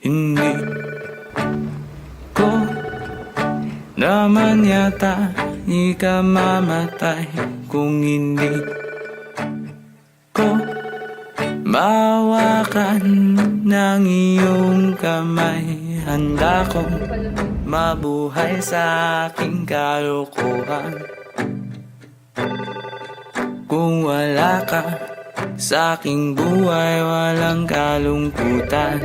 Hindi ko naman yata ikamamatay kung hindi ko mawakan ng iyong kamay. Handa kong mabuhay sa aking kalokohan kung wala ka sa aking buhay, walang kalungkutan.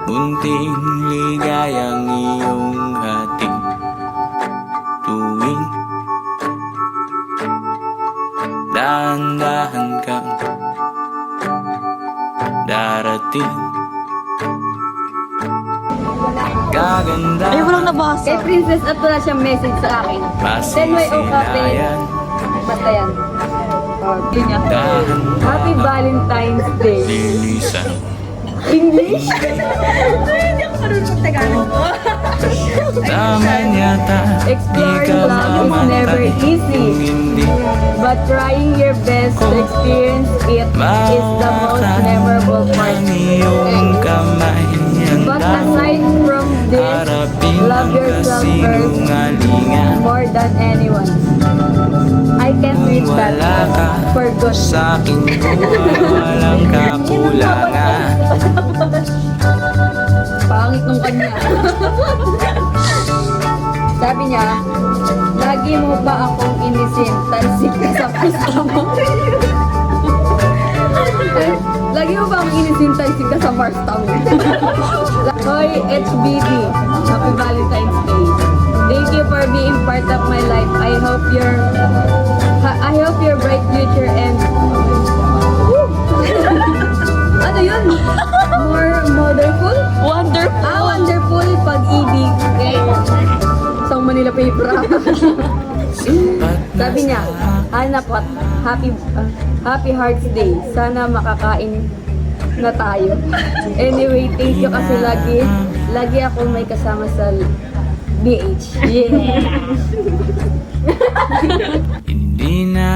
Munting ligayang iyong hatid tuwing dahan-dahan kang darating. Gaganda Ay, walang nabasa. Kay Princess at wala siyang message sa akin. Then may okape. masisilayan. Basta yan. Yun niya. Dahan Happy Valentine's Day. lilisan. English? Naman yata Exploring love is never easy. hindi But trying your best to experience it is the most memorable part. ang iyong kamay. But Handa aside from this, harapin love ang yourself first kasinungalingan. more than anyone. I can't read that. Wala ka For good. sa aking buhay, walang kakulangan. Pangit nung kanya. Sabi niya, lagi mo ba akong inisin? Talsik ka sa puso mo. Lagi mo ba akong inisin? Talsik ka sa marsta mo. Hoy, HBD. Happy Valentine's Day. Thank you for being part of my life. I hope your bright future and ano yun? More wonderful? Wonderful. Wonderful pag-ibig. Okay. Sa Manila paper. Sabi niya, anak ko, happy Hearts Day. Sana makakain na tayo. Anyway, thank you kasi lagi ako may kasama sa BH. Yeah. Hindi na